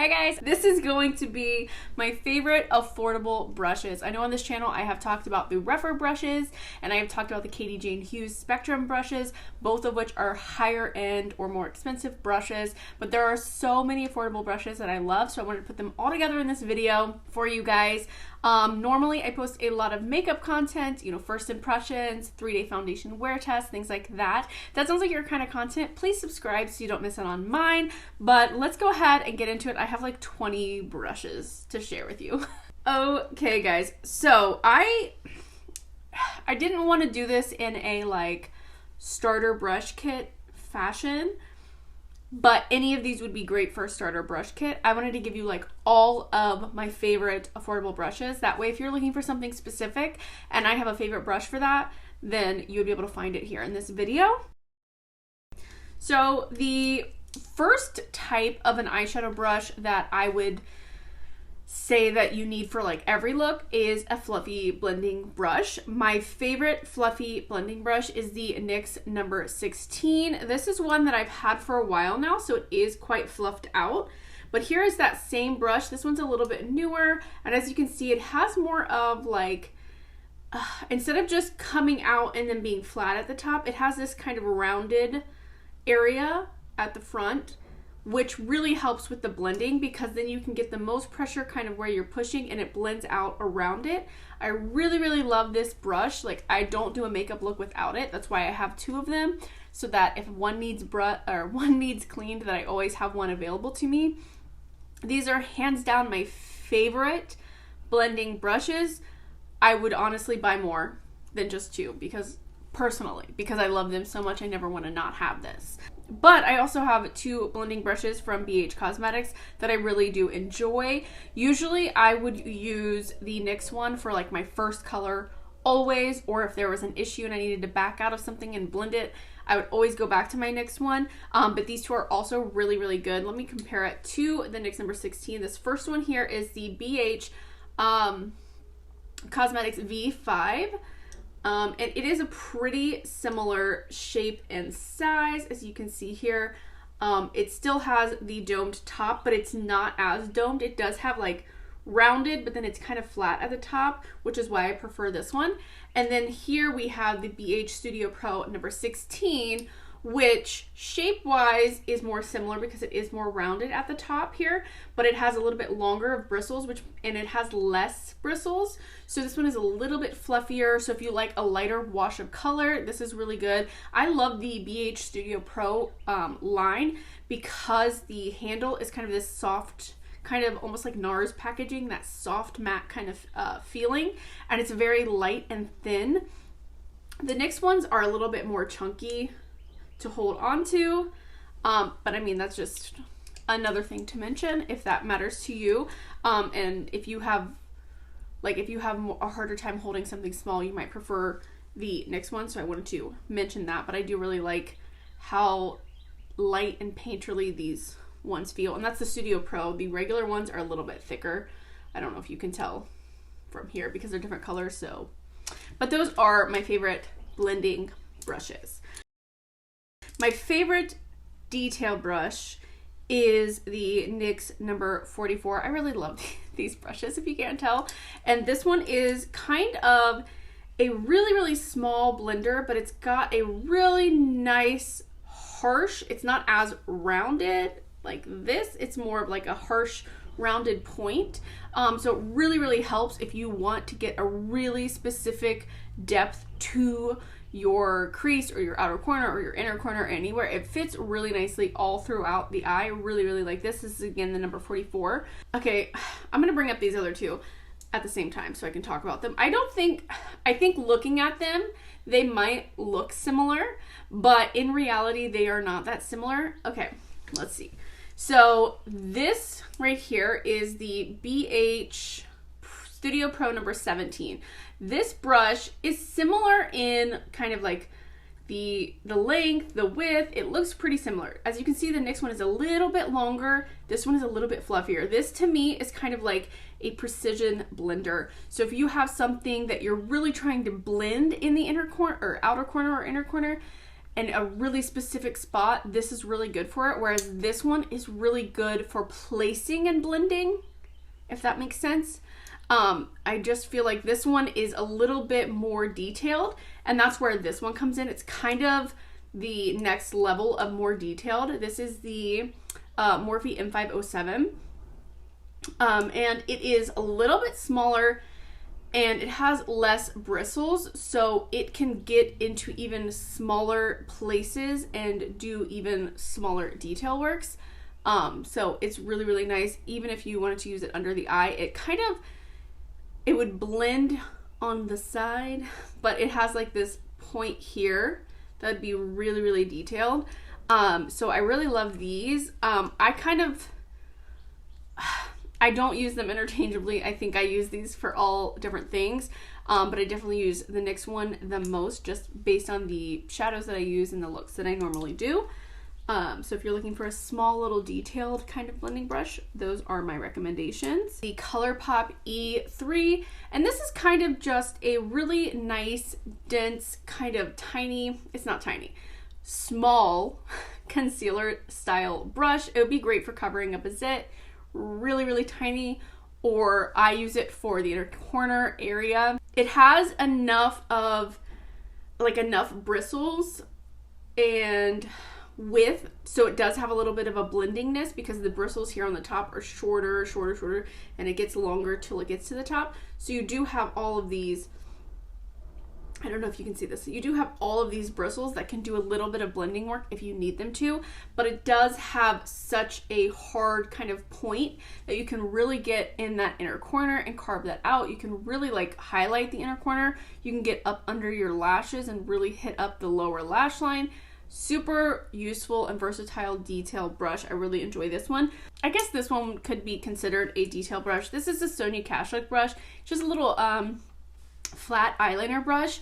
Hi guys, this is going to be my favorite affordable brushes. I know on this channel I have talked about the rougher brushes and I have talked about the Katie Jane Hughes Spectrum brushes, both of which are higher end or more expensive brushes, but there are so many affordable brushes that I love, so I wanted to put them all together in this video for you guys. Normally I post a lot of makeup content, you know, first impressions, 3-day foundation wear tests, things like that. If that sounds like your kind of content, please subscribe so you don't miss out on mine. But let's go ahead and get into it. I have like 20 brushes to share with you. Okay guys, so I didn't want to do this in a like starter brush kit fashion, but any of these would be great for a starter brush kit. I wanted to give you like all of my favorite affordable brushes. That way if you're looking for something specific and I have a favorite brush for that, then you would be able to find it here in this video. So the first type of an eyeshadow brush that I would say that you need for like every look is a fluffy blending brush. My favorite fluffy blending brush is the NYX number 16. This is one that I've had for a while now, so it is quite fluffed out. But here is that same brush. This one's a little bit newer, and as you can see, it has more of like, instead of just coming out and then being flat at the top, it has this kind of rounded area at the front, which really helps with the blending because then you can get the most pressure kind of where you're pushing and it blends out around it. I really love this brush. Like, I don't do a makeup look without it. That's why I have two of them, so that if one needs cleaned, that I always have one available to me. These are hands down my favorite blending brushes. I would honestly buy more than just two because I love them so much. I never want to not have this. But I also have two blending brushes from BH Cosmetics that I really do enjoy. Usually I would use the NYX one for like my first color always, or if there was an issue and I needed to back out of something and blend it, I would always go back to my NYX one. But these two are also really good. Let me compare it to the NYX number 16. This first one here is the BH Cosmetics V5. And it is a pretty similar shape and size, as you can see here. It still has the domed top, but it's not as domed. It does have like rounded, but then it's kind of flat at the top, which is why I prefer this one. And then here we have the BH Studio Pro number 16, which shape-wise is more similar because it is more rounded at the top here, but it has a little bit longer of bristles, and it has less bristles. So this one is a little bit fluffier. So if you like a lighter wash of color, this is really good. I love the BH Studio Pro line because the handle is kind of this soft, kind of almost like Nars packaging, that soft matte kind of feeling, and it's very light and thin. The NYX ones are a little bit more chunky to hold on to, but I mean, that's just another thing to mention if that matters to you. And if you have a harder time holding something small, you might prefer the NYX one, so I wanted to mention that. But I do really like how light and painterly these ones feel, and that's the Studio Pro. The regular ones are a little bit thicker. I don't know if you can tell from here because they're different colors, so, but those are my favorite blending brushes. My favorite detail brush is the NYX number 44. I really love these brushes, if you can't tell. And this one is kind of a really small blender, but it's got a really nice harsh, it's not as rounded like this, it's more of like a harsh rounded point. So it really helps if you want to get a really specific depth to your crease or your outer corner or your inner corner, anywhere. It fits really nicely all throughout the eye. Really like this. This is again the number 44. Okay, I'm gonna bring up these other two at the same time so I can talk about them. I think looking at them, they might look similar, but in reality they are not that similar. Okay, let's see. So this right here is the BH Studio Pro number 17. This brush is similar in kind of like the length, the width. It looks pretty similar. As you can see, the NYX one is a little bit longer. This one is a little bit fluffier. This to me is kind of like a precision blender. So if you have something that you're really trying to blend in the inner corner or outer corner or inner corner, in a really specific spot, this is really good for it, whereas this one is really good for placing and blending, if that makes sense. I just feel like this one is a little bit more detailed, and that's where this one comes in. It's kind of the next level of more detailed. This is the Morphe M507, and it is a little bit smaller, and it has less bristles, so it can get into even smaller places and do even smaller detail works. So it's really, really nice. Even if you wanted to use it under the eye, it would blend on the side, but it has like this point here that'd be really, really detailed. So I really love these. I don't use them interchangeably. I think I use these for all different things, but I definitely use the NYX one the most, just based on the shadows that I use and the looks that I normally do. So if you're looking for a small little detailed kind of blending brush, those are my recommendations. The Colourpop E3, and this is kind of just a really nice, dense, kind of tiny, it's not tiny, small concealer style brush. It would be great for covering up a zit, really, really tiny, or I use it for the inner corner area. It has enough bristles and width, so it does have a little bit of a blendingness because the bristles here on the top are shorter, and it gets longer till it gets to the top. So you do have all of these, I don't know if you can see this, you do have all of these bristles that can do a little bit of blending work if you need them to, but it does have such a hard kind of point that you can really get in that inner corner and carve that out. You can really like highlight the inner corner. You can get up under your lashes and really hit up the lower lash line. Super useful and versatile detail brush. I really enjoy this one. I guess this one could be considered a detail brush. This is a Sonia Kashuk brush, just a little flat eyeliner brush.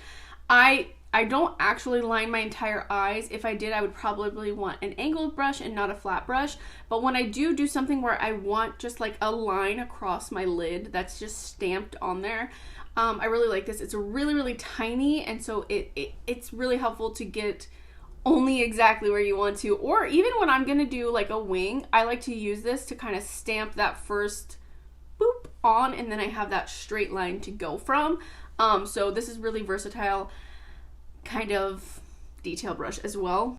I don't actually line my entire eyes. If I did, I would probably want an angled brush and not a flat brush. But when I do something where I want just like a line across my lid that's just stamped on there, I really like this. It's really, really tiny, and so it's really helpful to get only exactly where you want to, or even when I'm gonna do like a wing, I like to use this to kind of stamp that first boop on, and then I have that straight line to go from. So this is really versatile kind of detail brush as well.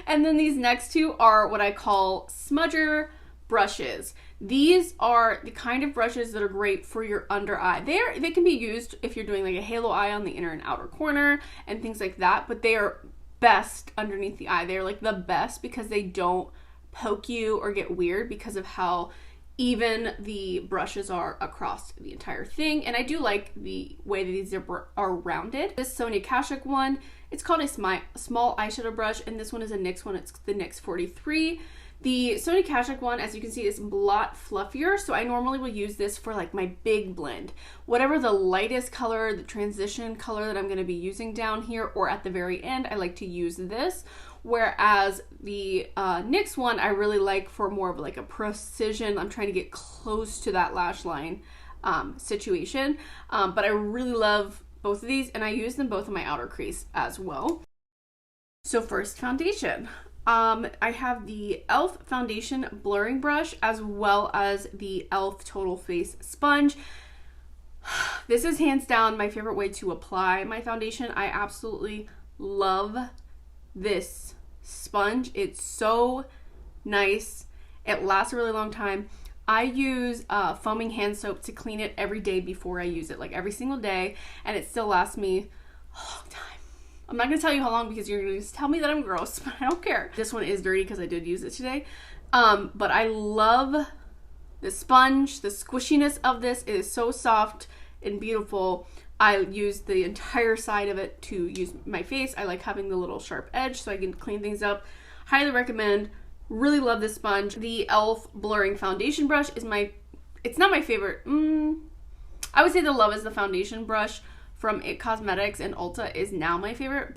And then these next two are what I call smudger brushes. These are the kind of brushes that are great for your under eye. They can be used if you're doing like a halo eye on the inner and outer corner and things like that, but they are best underneath the eye. They're like the best because they don't poke you or get weird because of how even the brushes are across the entire thing. And I do like the way that these are rounded. This Sonia Kashuk one, it's called a small eyeshadow brush, and this one is a NYX one. It's the NYX 43. The Sonia Kashuk one, as you can see, is a lot fluffier, so I normally will use this for like my big blend. Whatever the lightest color, the transition color that I'm going to be using down here or at the very end, I like to use this. Whereas the NYX one, I really like for more of like a precision. I'm trying to get close to that lash line situation. But I really love both of these, and I use them both in my outer crease as well. So first, foundation. I have the e.l.f. foundation blurring brush as well as the e.l.f. Total Face sponge. This is hands down my favorite way to apply my foundation. I absolutely love this sponge. It's so nice. It lasts a really long time. I use foaming hand soap to clean it every day before I use it, like every single day, and it still lasts me a long time. I'm not going to tell you how long because you're going to just tell me that I'm gross, but I don't care. This one is dirty because I did use it today. But I love the sponge, the squishiness of this. It is so soft and beautiful. I use the entire side of it to use my face. I like having the little sharp edge so I can clean things up. Highly recommend. Really love this sponge. The e.l.f. blurring foundation brush is it's not my favorite. I would say the Love is the Foundation brush from It Cosmetics and Ulta is now my favorite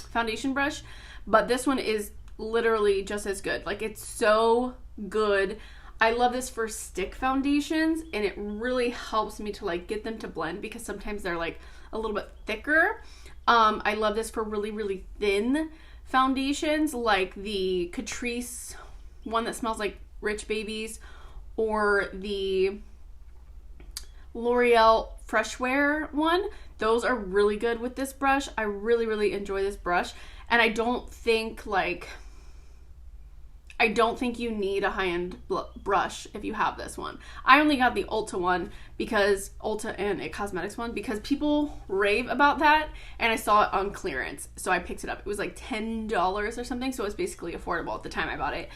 foundation brush, but this one is literally just as good. Like, it's so good. I love this for stick foundations, and it really helps me to like get them to blend because sometimes they're like a little bit thicker. I love this for really, really thin foundations, like the Catrice one that smells like Rich Babies, or the L'Oreal Fresh Wear one. Those are really good with this brush. I really, really enjoy this brush. And I don't think you need a high-end brush if you have this one. I only got the Ulta one, because Ulta and It Cosmetics one, because people rave about that, and I saw it on clearance, so I picked it up. It was like $10 or something, so it was basically affordable at the time I bought it.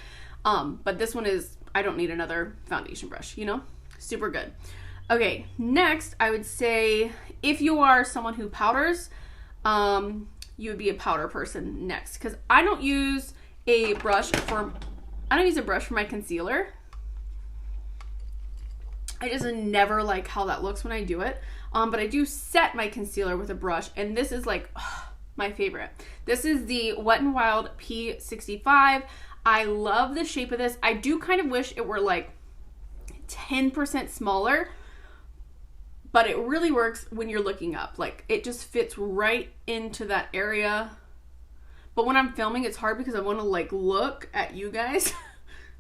But this one is, I don't need another foundation brush, you know? Super good. Okay, next, I would say if you are someone who powders, you would be a powder person next, because I don't use a brush for my concealer. I just never like how that looks when I do it. But I do set my concealer with a brush, and this is like my favorite. This is the Wet n Wild P65. I love the shape of this. I do kind of wish it were like 10% smaller, but it really works when you're looking up. Like, it just fits right into that area. But when I'm filming, it's hard because I want to like look at you guys.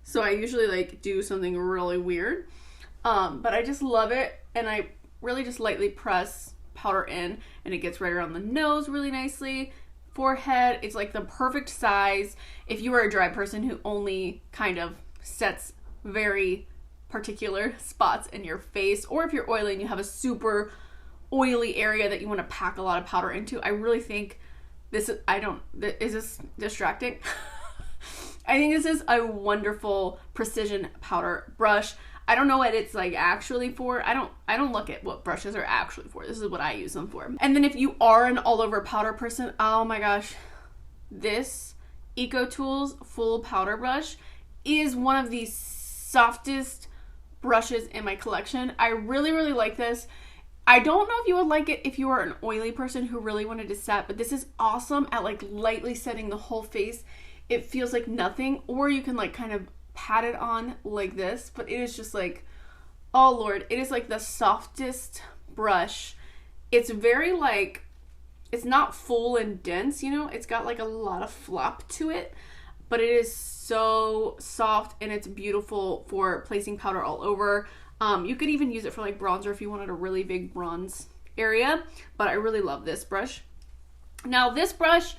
So I usually like do something really weird. But I just love it. And I really just lightly press powder in, and it gets right around the nose really nicely. Forehead, it's like the perfect size if you are a dry person who only kind of sets very particular spots in your face, or if you're oily and you have a super oily area that you want to pack a lot of powder into. I really think this is, is this distracting? I think this is a wonderful precision powder brush. I don't know what it's like actually for. I don't look at what brushes are actually for. This is what I use them for. And then if you are an all over powder person, oh my gosh, this EcoTools full powder brush is one of the softest brushes in my collection. I really, really like this. I don't know if you would like it if you are an oily person who really wanted to set, but this is awesome at like lightly setting the whole face. It feels like nothing, or you can like kind of pat it on like this, but it is just like, oh Lord, it is like the softest brush. It's very like, it's not full and dense, you know, it's got like a lot of flop to it, but it is so soft, and it's beautiful for placing powder all over. You could even use it for like bronzer if you wanted a really big bronze area, but I really love this brush. Now this brush,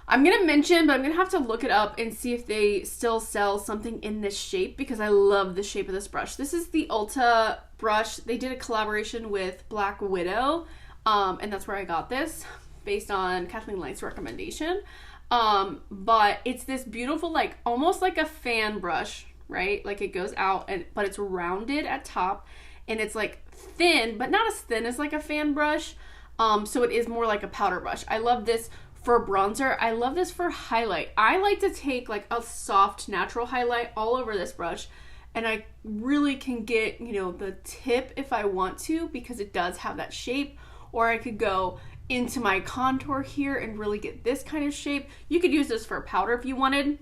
I'm going to mention, but I'm going to have to look it up and see if they still sell something in this shape, because I love the shape of this brush. This is the ULTA brush. They did a collaboration with Black Widow, and that's where I got this, based on Kathleen Light's recommendation. But it's this beautiful, like almost like a fan brush, right? Like it goes out, but it's rounded at top, and it's like thin, but not as thin as like a fan brush. So it is more like a powder brush. I love this for bronzer. I love this for highlight. I like to take like a soft natural highlight all over this brush, and I really can get, you know, the tip if I want to, because it does have that shape. Or I could go into my contour here and really get this kind of shape. You could use this for powder if you wanted.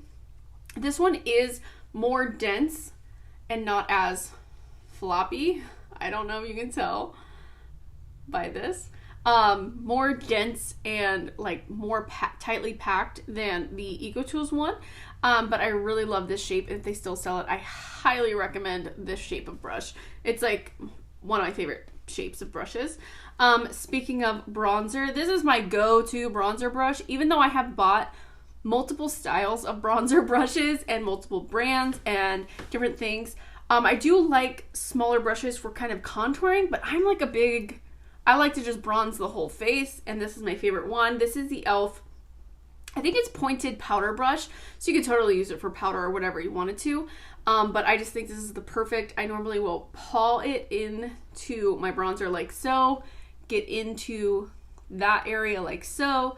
This one is more dense and not as floppy. I don't know if you can tell by this. More dense and like more tightly packed than the EcoTools one. But I really love this shape. If they still sell it, I highly recommend this shape of brush. It's like one of my favorite shapes of brushes. Speaking of bronzer, this is my go-to bronzer brush, even though I have bought multiple styles of bronzer brushes and multiple brands and different things. I do like smaller brushes for kind of contouring, but I'm like I like to just bronze the whole face, and this is my favorite one. This is the e.l.f. I think it's pointed powder brush, so you could totally use it for powder or whatever you wanted to. But I just think this is the perfect, I normally will paw it into my bronzer like so, get into that area like so,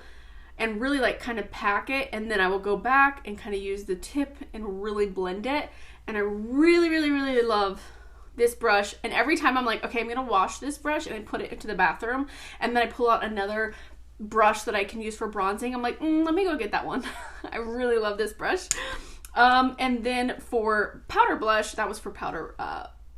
and really like kind of pack it, and then I will go back and kind of use the tip and really blend it. And I really, really, really love this brush. And every time I'm like, okay, I'm gonna wash this brush, and I put it into the bathroom, and then I pull out another brush that I can use for bronzing, I'm like, let me go get that one. I really love this brush. And then for powder blush, that was for powder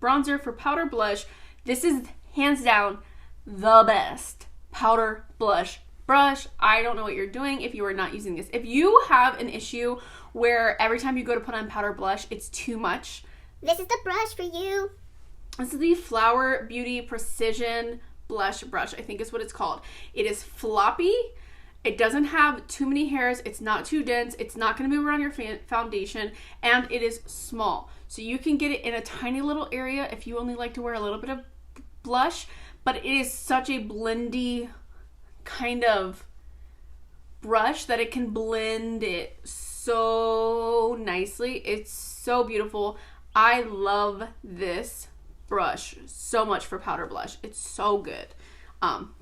bronzer. For powder blush, this is hands down the best powder blush brush. I don't know what you're doing if you are not using this. If you have an issue where every time you go to put on powder blush, it's too much, this is the brush for you. This is the Flower Beauty Precision Blush Brush, I think is what it's called. It is floppy. It doesn't have too many hairs. It's not too dense. It's not going to move around your foundation, and it is small. So you can get it in a tiny little area if you only like to wear a little bit of blush, but it is such a blendy kind of brush that it can blend it so nicely. It's so beautiful. I love this brush so much for powder blush. It's so good.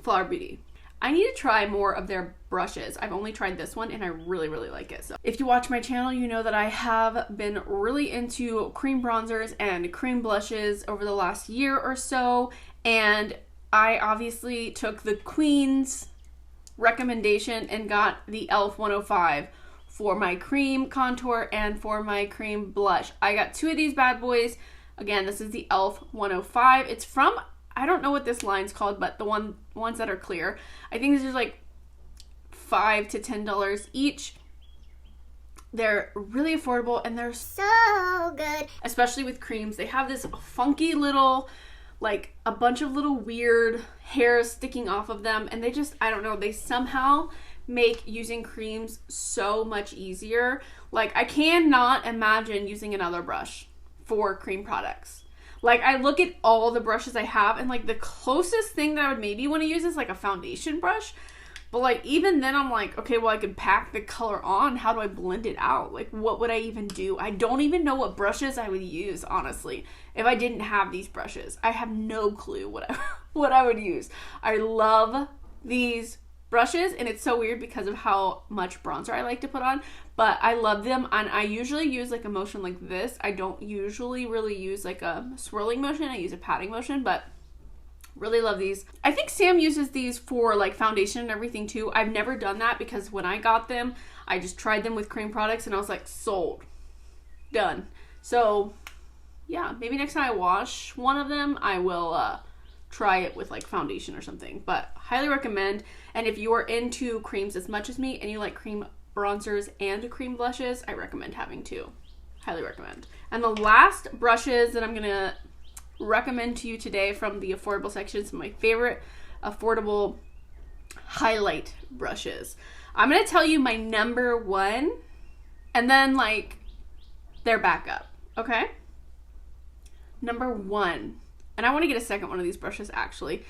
Flower Beauty. I need to try more of their brushes. I've only tried this one and I really, really like it. So if you watch my channel, you know that I have been really into cream bronzers and cream blushes over the last year or so. And I obviously took the Queen's recommendation and got the e.l.f. 105 for my cream contour and for my cream blush. I got two of these bad boys. Again, this is the e.l.f. 105. It's from, I don't know what this line's called, but the ones that are clear. I think these are like $5 to $10 each. They're really affordable and they're so good. Especially with creams. They have this funky little, like a bunch of little weird hairs sticking off of them, and they just, I don't know, they somehow make using creams so much easier. Like I cannot imagine using another brush for cream products. Like I look at all the brushes I have and like the closest thing that I would maybe want to use is like a foundation brush. But like even then I'm like, okay, well I could pack the color on. How do I blend it out? Like what would I even do? I don't even know what brushes I would use, honestly. If I didn't have these brushes, I have no clue what I would use. I love these brushes and it's so weird because of how much bronzer I like to put on, but I love them. And I usually use like a motion like this. I don't usually really use like a swirling motion. I use a patting motion, but really love these. I think Sam uses these for like foundation and everything too. I've never done that because when I got them, I just tried them with cream products and I was like, sold, done. So yeah, maybe next time I wash one of them, I will try it with like foundation or something, but highly recommend. And if you are into creams as much as me and you like cream bronzers and cream blushes, I recommend having two. Highly recommend. And the last brushes that I'm gonna recommend to you today from the affordable section, some of my favorite affordable highlight brushes. I'm gonna tell you my number one and then like their backup, okay? Number one, and I want to get a second one of these brushes actually,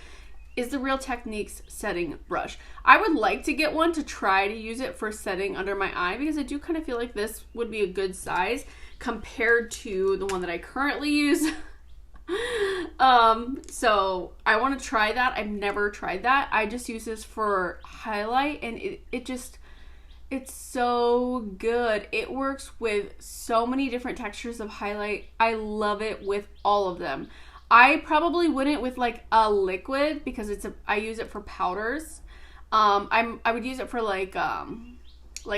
is the Real Techniques setting brush. I would like to get one to try to use it for setting under my eye because I do kind of feel like this would be a good size compared to the one that I currently use. So I want to try that. I've never tried that. I just use this for highlight and it's so good. It works with so many different textures of highlight. I love it with all of them. I probably wouldn't with like a liquid because I use it for powders. I would use it for like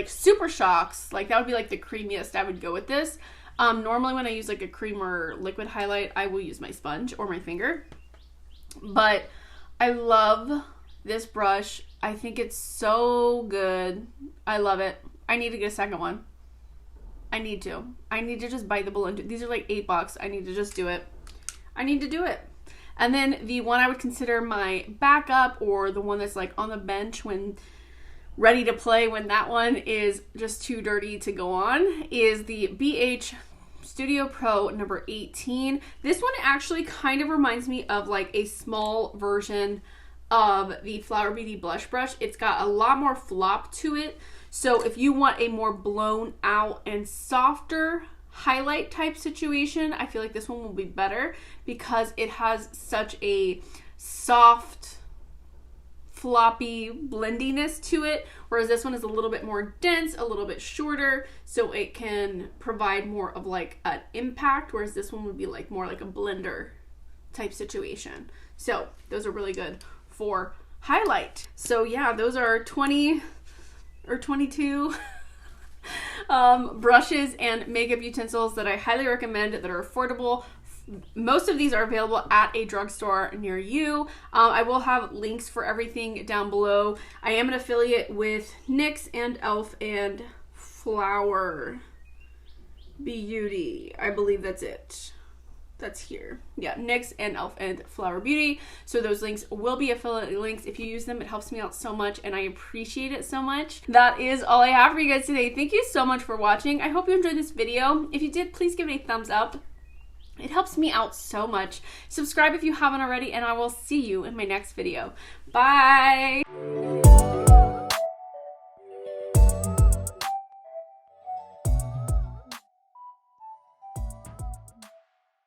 Super Shocks. Like that would be like the creamiest I would go with this. Normally when I use like a cream or liquid highlight, I will use my sponge or my finger. But I love this brush. I think it's so good. I love it. I need to get a second one. I need to just bite the bullet. These are like $8. I need to just do it. I need to do it. And then the one I would consider my backup, or the one that's like on the bench when ready to play when that one is just too dirty to go on, is the BH Studio Pro number 18. This one actually kind of reminds me of like a small version of the Flower Beauty blush brush. It's got a lot more flop to it. So if you want a more blown out and softer highlight type situation, I feel like this one will be better because it has such a soft, floppy blendiness to it, whereas this one is a little bit more dense, a little bit shorter, so it can provide more of like an impact, whereas this one would be like more like a blender type situation. So those are really good for highlight. So yeah, those are 20 or 22 brushes and makeup utensils that I highly recommend that are affordable most of these are available at a drugstore near you. I will have links for everything down below. I am an affiliate with NYX and e.l.f. and Flower Beauty. I believe that's it. That's here. Yeah, NYX and e.l.f. and Flower Beauty. So those links will be affiliate links. If you use them, it helps me out so much and I appreciate it so much. That is all I have for you guys today. Thank you so much for watching. I hope you enjoyed this video. If you did, please give it a thumbs up. It helps me out so much. Subscribe if you haven't already, and I will see you in my next video. Bye!